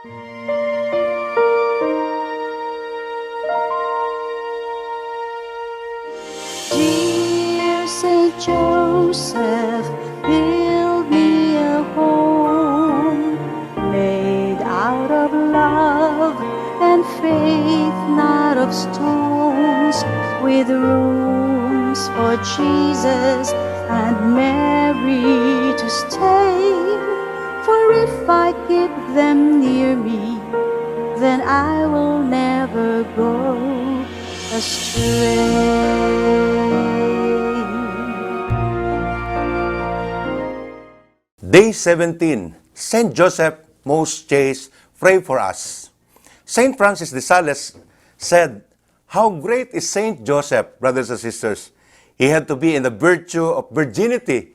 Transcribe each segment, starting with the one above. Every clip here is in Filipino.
Dear Saint Joseph, build me a home made out of love and faith, not of stones, with rooms for Jesus and Mary to stay. For if I keep them near me, then I will never go astray. Day 17, Saint Joseph, most chaste, pray for us. Saint Francis de Sales said, "How great is Saint Joseph, brothers and sisters. He had to be in the virtue of virginity,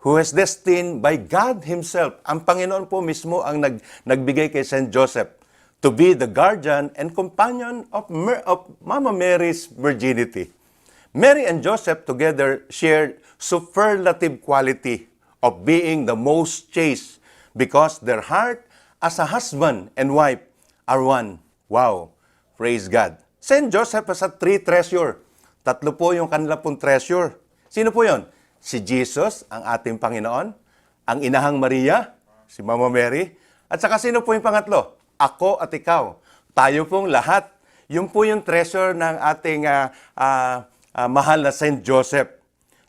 who was destined by God Himself." Ang Panginoon po mismo ang nagbigay kay Saint Joseph to be the guardian and companion of Mama Mary's virginity. Mary and Joseph together shared superlative quality of being the most chaste because their heart as a husband and wife are one. Wow! Praise God. Saint Joseph has a three treasure. Tatlo po yung kanila pong treasure. Sino po yon? Si Jesus, ang ating Panginoon, ang Inahang Maria, si Mama Mary, at saka sino po yung pangatlo? Ako at ikaw. Tayo pong lahat. Yun po yung treasure ng ating mahal na Saint Joseph.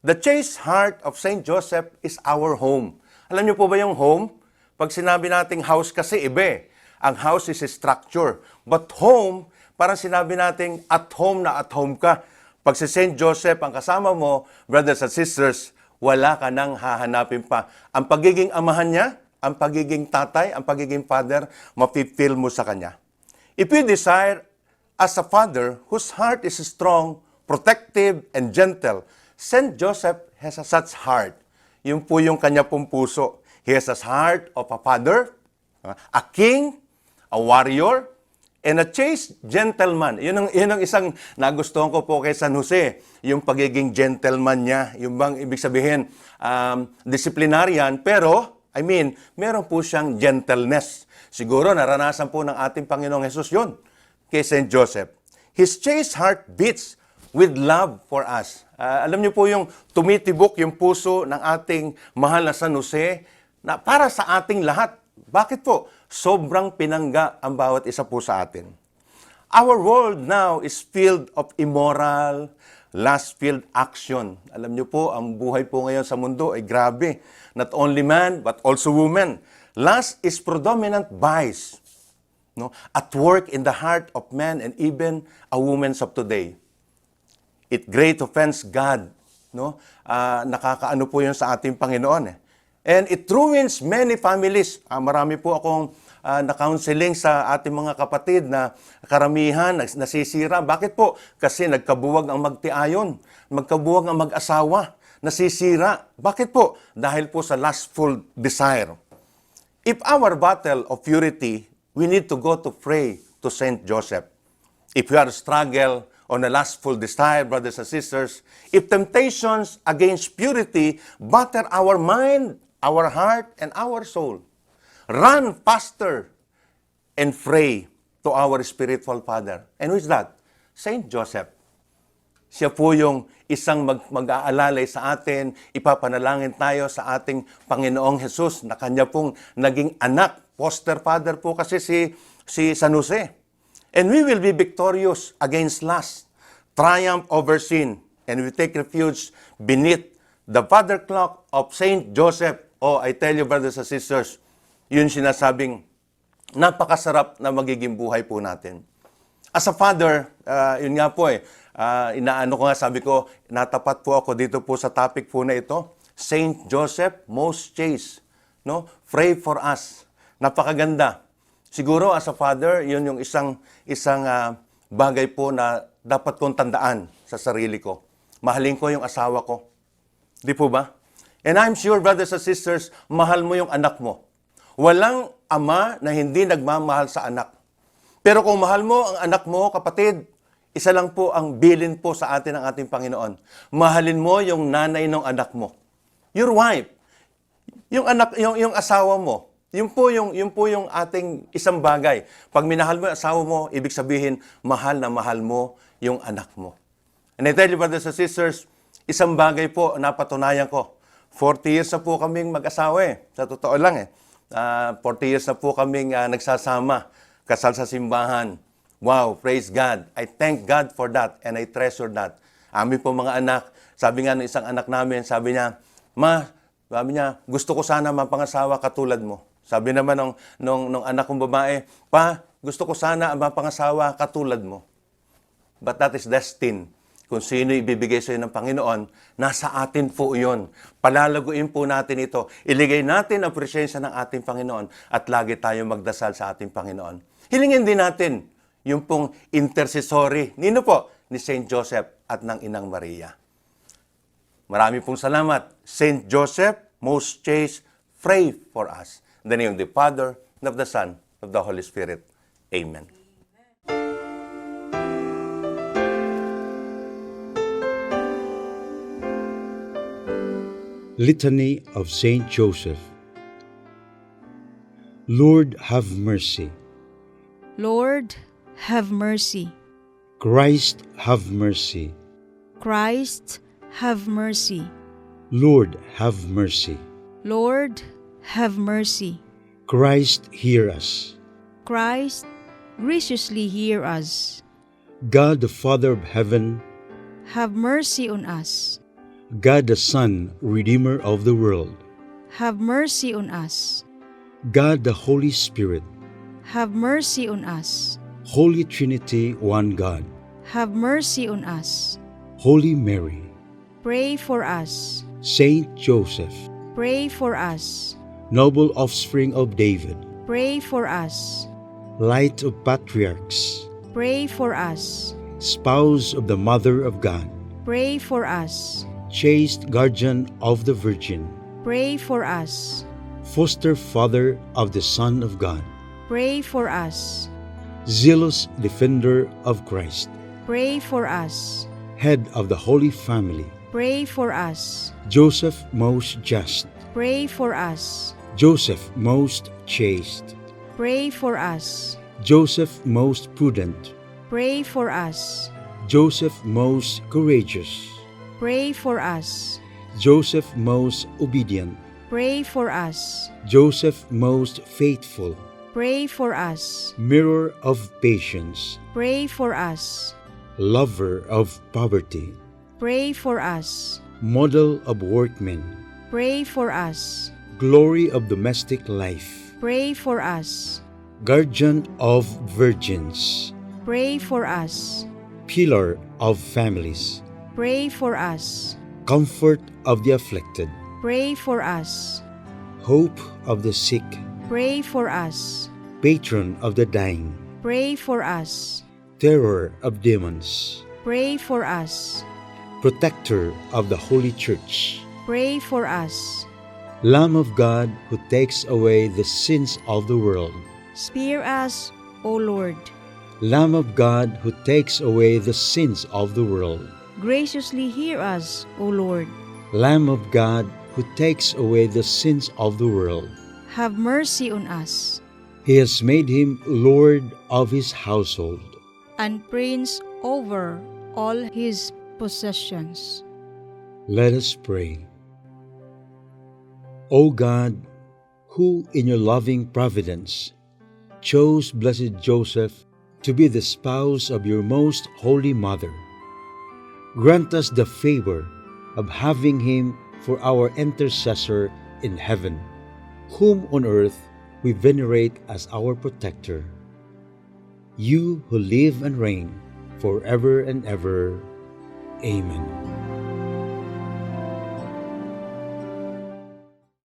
The chaste heart of Saint Joseph is our home. Alam niyo po ba yung home? Pag sinabi nating house kasi iba. Ang house is a structure. But home, parang sinabi nating at home na at home ka. Pag si Saint Joseph ang kasama mo, brothers and sisters, wala ka nang hahanapin pa. Ang pagiging amahan niya, ang pagiging tatay, ang pagiging father, mapipil mo sa kanya. If you desire as a father whose heart is strong, protective, and gentle, Saint Joseph has a such heart. Yun po yung kanya pong puso. He has a heart of a father, a king, a warrior, and a chaste gentleman. Yun ang isang nagustuhan ko po kay San Jose. Yung pagiging gentleman niya. Yung bang ibig sabihin, disciplinarian, pero, meron po siyang gentleness. Siguro naranasan po ng ating Panginoong Jesus yun kay Saint Joseph. His chaste heart beats with love for us. Alam niyo po yung tumitibok yung puso ng ating mahal na San Jose na para sa ating lahat. Bakit po? Sobrang pinangga ang bawat isa po sa atin. Our world now is filled of immoral, lust-filled action. Alam niyo po, ang buhay po ngayon sa mundo ay grabe. Not only man, but also woman. Lust is predominant vice, at work in the heart of man and even a woman of today. It great offends God. Nakakaano po yun sa ating Panginoon. And it ruins many families. Marami po akong na-counseling sa ating mga kapatid na karamihan nasisira. Bakit po? Kasi nagkabuwag ang magtiayon. Magkabuwag ang mag-asawa. Nasisira. Bakit po? Dahil po sa lustful desire. If our battle of purity, we need to go to pray to Saint Joseph. If we are struggle on a lustful desire, brothers and sisters, if temptations against purity batter our mind, our heart, and our soul, run faster and pray to our spiritual Father. And who is that? Saint Joseph. Siya po yung isang mag-aalalay sa atin, ipapanalangin tayo sa ating Panginoong Jesus na kanya pong naging anak. Foster father po kasi si San Jose. And we will be victorious against lust, triumph over sin, and we take refuge beneath the father clock of Saint Joseph. Oh, I tell you, brothers and sisters, yun sinasabing napakasarap na magiging buhay po natin. As a father, yun nga po inaano ko nga, sabi ko, natapat po ako dito po sa topic po na ito, Saint Joseph, most chaste. Pray for us. Napakaganda. Siguro as a father, yun yung isang bagay po na dapat kong tandaan sa sarili ko. Mahalin ko yung asawa ko. Di po ba? And I'm sure, brothers and sisters, mahal mo yung anak mo. Walang ama na hindi nagmamahal sa anak. Pero kung mahal mo ang anak mo, kapatid, isa lang po ang bilin po sa atin ng ating Panginoon. Mahalin mo yung nanay ng anak mo. Your wife. Yung asawa mo. Yun po yung ating isang bagay. Pag minahal mo yung asawa mo, ibig sabihin, mahal na mahal mo yung anak mo. And I tell you, brothers and sisters, isang bagay po napatunayan ko. 40 years na po kaming mag-asawa Sa totoo lang 40 years na po kaming nagsasama, kasal sa simbahan. Wow, praise God. I thank God for that and I treasure that. Amin po mga anak, sabi nga ng isang anak namin, sabi niya, gusto ko sana mapangasawa katulad mo. Sabi naman nung anak kong babae, Pa, gusto ko sana mapangasawa katulad mo. But that is destined. Kung sino ibibigay sa iyo ng Panginoon, nasa atin po yun. Palalaguin po natin ito. Iligay natin ang presensya ng ating Panginoon at lagi tayo magdasal sa ating Panginoon. Hilingin din natin yung pong intercessory, nino po, ni Saint Joseph at ng Inang Maria. Marami pong salamat. Saint Joseph, most chaste, pray for us. In the name of the Father, and of the Son, and of the Holy Spirit. Amen. Litany of Saint Joseph. Lord, have mercy. Lord, have mercy. Christ, have mercy. Christ, have mercy. Lord, have mercy. Lord, have mercy. Christ, hear us. Christ, graciously hear us. God, the Father of heaven, Have mercy on us. God, the Son, Redeemer of the world, Have mercy on us. God, the Holy Spirit, Have mercy on us. Holy Trinity, one God, Have mercy on us. Holy Mary, Pray for us. Saint Joseph, Pray for us. noble offspring of David, Pray for us. light of patriarchs, Pray for us. spouse of the Mother of God, Pray for us. chaste guardian of the Virgin, Pray for us. foster father of the Son of God, Pray for us. zealous defender of Christ, Pray for us. head of the Holy Family, Pray for us. Joseph most just, Pray for us. Joseph most chaste, Pray for us. Joseph most prudent, Pray for us. Joseph most courageous, Pray for us. Joseph most obedient, Pray for us. Joseph most faithful, Pray for us. mirror of patience, Pray for us. lover of poverty, Pray for us. model of workmen, Pray for us. glory of domestic life, Pray for us. guardian of virgins, Pray for us. pillar of families, Pray for us. comfort of the afflicted, Pray for us. hope of the sick, Pray for us. patron of the dying, Pray for us. terror of demons, Pray for us. protector of the Holy Church, Pray for us. Lamb of God who takes away the sins of the world, Spare us, O Lord. Lamb of God who takes away the sins of the world, Graciously hear us, O Lord. Lamb of God who takes away the sins of the world. Have mercy on us, He has made him Lord of his household. and prince over all his possessions. Let us pray. O God, who in your loving providence chose blessed Joseph to be the spouse of your most holy mother, grant us the favor of having him for our intercessor in heaven, whom on earth we venerate as our protector. You who live and reign forever and ever. Amen.